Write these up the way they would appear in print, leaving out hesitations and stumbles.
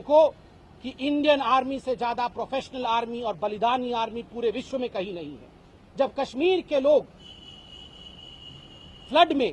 देखो कि Indian army से ज्यादा प्रोफेशनल आर्मी और बलिदानी आर्मी पूरे विश्व में कहीं नहीं है। जब कश्मीर के लोग फ्लड में,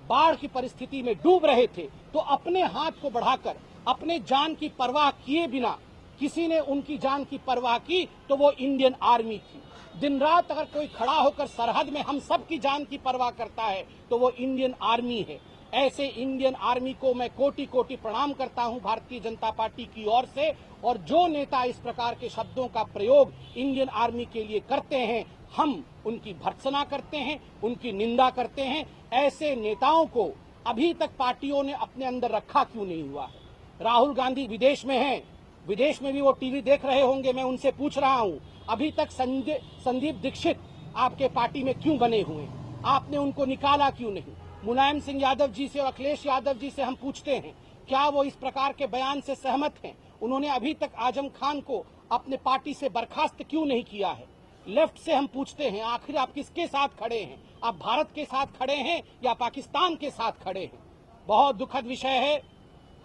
बाढ़ की परिस्थिति में डूब रहे थे, तो अपने हाथ को बढ़ाकर अपने जान की परवाह किए बिना किसी ने उनकी जान की परवाह की तो वो इंडियन आर्मी थी। दिन रात अगर कोई खड़ा होकर सरहद में हम सब की जान की परवाह करता है तो वो इंडियन आर्मी है। ऐसे इंडियन आर्मी को मैं कोटि कोटि प्रणाम करता हूं भारतीय जनता पार्टी की ओर से। और जो नेता इस प्रकार के शब्दों का प्रयोग इंडियन आर्मी के लिए करते हैं, हम उनकी भर्त्सना करते हैं, उनकी निंदा करते हैं। ऐसे नेताओं को अभी तक पार्टियों ने अपने अंदर रखा क्यों नहीं हुआ है? राहुल गांधी विदेश में हैं, विदेश में भी वो टीवी देख रहे होंगे। मैं उनसे पूछ रहा हूं, अभी तक संदीप दीक्षित आपके पार्टी में क्यों बने हुए हैं? आपने उनको निकाला क्यों नहीं? मुलायम सिंह यादव जी से और अखिलेश यादव जी से हम पूछते हैं, क्या वो इस प्रकार के बयान से सहमत हैं? उन्होंने अभी तक आजम खान को अपने पार्टी से बर्खास्त क्यों नहीं किया है? लेफ्ट से हम पूछते हैं, आखिर आप किसके साथ खड़े हैं? आप भारत के साथ खड़े हैं या पाकिस्तान के साथ खड़े हैं? बहुत दुखद विषय है।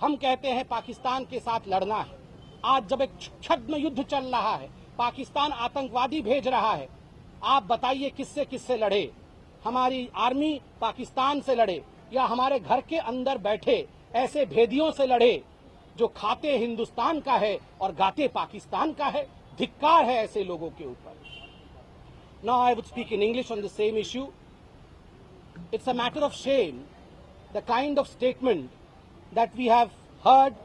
हम कहते हैं पाकिस्तान के साथ लड़ना है। आज जब एक छद्म युद्ध चल रहा है, पाकिस्तान आतंकवादी भेज रहा है, आप बताइए किससे किससे लड़े? हमारी आर्मी पाकिस्तान से लड़े या हमारे घर के अंदर बैठे ऐसे भेदियों से लड़े जो खाते हिंदुस्तान का है और गाते पाकिस्तान का है? धिक्कार है ऐसे लोगों के ऊपर। Now I would speak in English on the same issue. It's a matter of shame the kind of statement that we have heard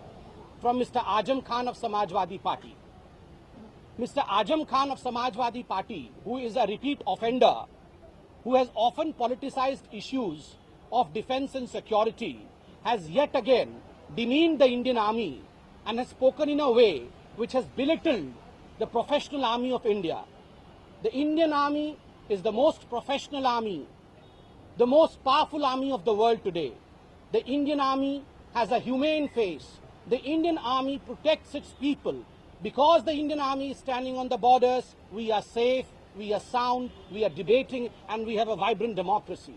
from Mr. Ajam Khan of Samajwadi Party. Mr. Ajam Khan of Samajwadi Party, who is a repeat offender, who has often politicized issues of defense and security, has yet again demeaned the Indian Army and has spoken in a way which has belittled the professional army of India. The Indian Army is the most professional army, the most powerful army of the world today. The Indian Army has a humane face. The Indian Army protects its people. Because the Indian Army is standing on the borders, we are safe, we are sound, we are debating, and we have a vibrant democracy.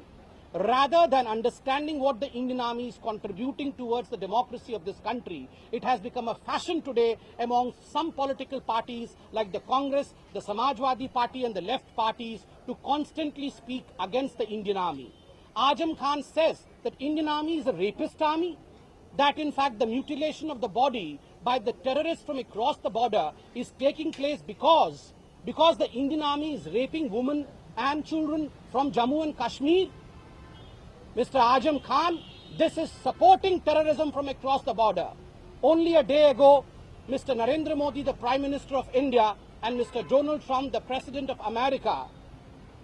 Rather than understanding what the Indian Army is contributing towards the democracy of this country, it has become a fashion today among some political parties like the Congress, the Samajwadi Party and the left parties to constantly speak against the Indian Army. Ajam Khan says that Indian Army is a rapist army, that in fact the mutilation of the body by the terrorists from across the border is taking place because the Indian Army is raping women and children from Jammu and Kashmir. Mr. Ajam Khan, this is supporting terrorism from across the border. Only a day ago, Mr. Narendra Modi, the Prime Minister of India, and Mr. Donald Trump, the President of America,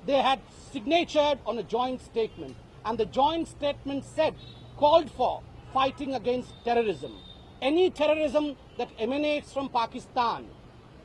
they had signatured on a joint statement. And the joint statement called for fighting against terrorism. Any terrorism that emanates from Pakistan,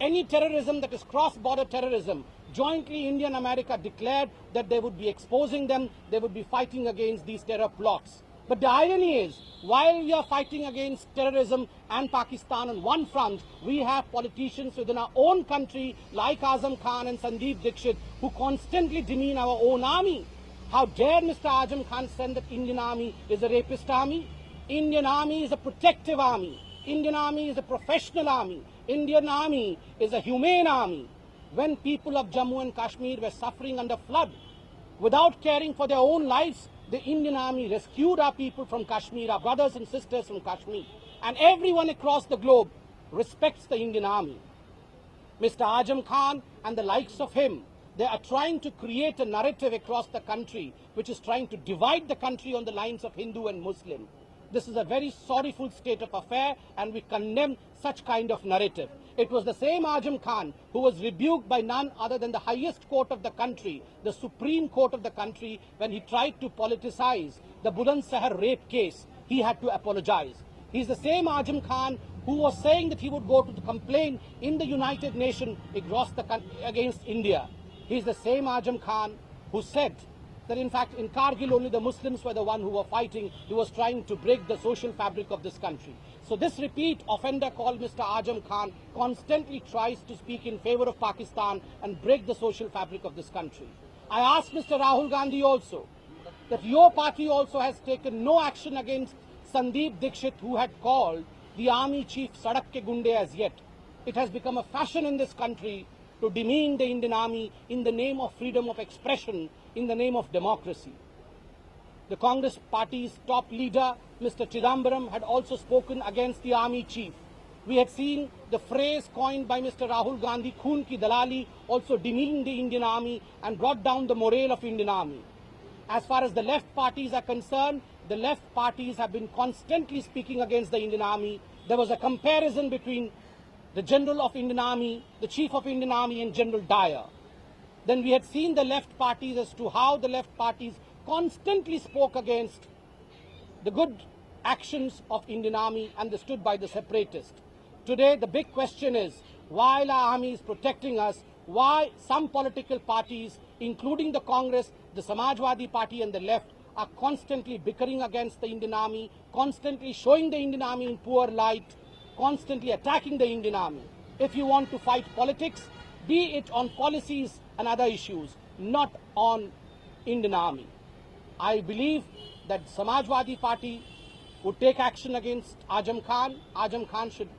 any terrorism that is cross-border terrorism, jointly India and America declared that they would be exposing them, they would be fighting against these terror plots. But the irony is, while we are fighting against terrorism and Pakistan on one front, we have politicians within our own country like Azam Khan and Sandeep Dixit who constantly demean our own army. How dare Mr. Ajam Khan say that Indian Army is a rapist army? Indian Army is a protective army. Indian Army is a professional army. Indian Army is a humane army. When people of Jammu and Kashmir were suffering under flood, without caring for their own lives, the Indian Army rescued our people from Kashmir, our brothers and sisters from Kashmir. And everyone across the globe respects the Indian Army. Mr. Ajam Khan and the likes of him, they are trying to create a narrative across the country which is trying to divide the country on the lines of Hindu and Muslim. This is a very sorrowful state of affair and we condemn such kind of narrative. It was the same Ajam Khan who was rebuked by none other than the highest court of the country, the Supreme Court of the country, when he tried to politicize the Bulandshahr rape case. He had to apologize. He's the same Ajam Khan who was saying that he would go to the complaint in the United Nations against India. He's the same Ajam Khan who said that in fact in Kargil only the Muslims were the one who were fighting. He was trying to break the social fabric of this country. So this repeat offender called Mr. Ajam Khan constantly tries to speak in favor of Pakistan and break the social fabric of this country. I asked Mr. Rahul Gandhi also that your party also has taken no action against Sandeep Dixit, who had called the army chief sadak ke gunde as yet. It has become a fashion in this country to demean the Indian army in the name of freedom of expression, in the name of democracy. The Congress party's top leader, Mr. Chidambaram, had also spoken against the army chief. We had seen the phrase coined by Mr. Rahul Gandhi, "Khoon ki dalali," also demeaning the Indian army and brought down the morale of Indian army. As far as the left parties are concerned, the left parties have been constantly speaking against the Indian army. There was a comparison between the General of Indian Army, the Chief of Indian Army, and General Dyer. Then we had seen the left parties as to how the left parties constantly spoke against the good actions of Indian Army and they stood by the separatists. Today, the big question is, while our army is protecting us, why some political parties, including the Congress, the Samajwadi Party and the left, are constantly bickering against the Indian Army, constantly showing the Indian Army in poor light, constantly attacking the Indian Army. If you want to fight politics, be it on policies and other issues, not on Indian Army. I believe that Samajwadi Party would take action against Azam Khan. Azam Khan should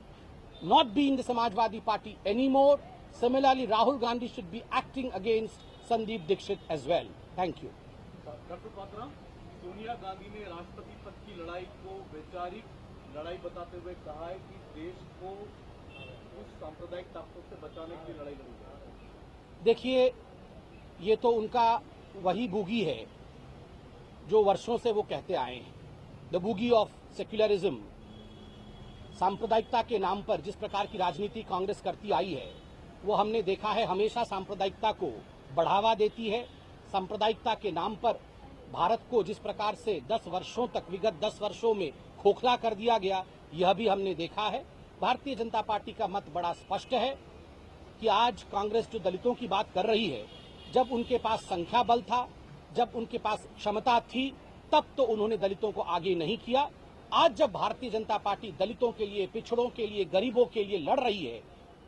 not be in the Samajwadi Party anymore. Similarly, Rahul Gandhi should be acting against Sandeep Dixit as well. Thank you. Doctor Patra, Sonia Gandhi ने राष्ट्रपति पद की लड़ाई को वैचारिक लड़ाई बताते हुए कहा है कि देश को उस सांप्रदायिक ताकतों से बचाने की लड़ाई लड़ी है। देखिए, ये तो उनका वही बूगी है जो वर्षों से वो कहते आए हैं, द बूगी ऑफ सेक्युलरिज्म। सांप्रदायिकता के नाम पर जिस प्रकार की राजनीति कांग्रेस करती आई है, वो हमने देखा है हमेशा सांप्रदायिकता को बढ़ावा देती है। सांप्रदायिकता के नाम पर भारत को जिस प्रकार से 10 वर्षों तक, विगत 10 वर्षों में खोखला कर दिया गया, यह भी हमने देखा है। भारतीय जनता पार्टी का मत बड़ा स्पष्ट है कि आज कांग्रेस जो दलितों की बात कर रही है, जब उनके पास संख्या बल था, जब उनके पास क्षमता थी, तब तो उन्होंने दलितों को आगे नहीं किया। आज जब भारतीय जनता पार्टी दलितों के लिए, पिछड़ों के लिए, गरीबों के लिए लड़ रही है,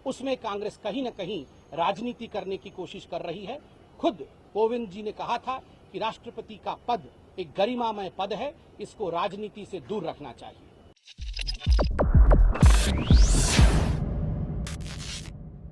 उसमें कांग्रेस कहीं न कहीं राजनीति करने की कोशिश कर रही है। खुद कोविंद जी ने कहा था कि राष्ट्रपति का पद एक गरिमामय पद है, इसको राजनीति से दूर रखना चाहिए।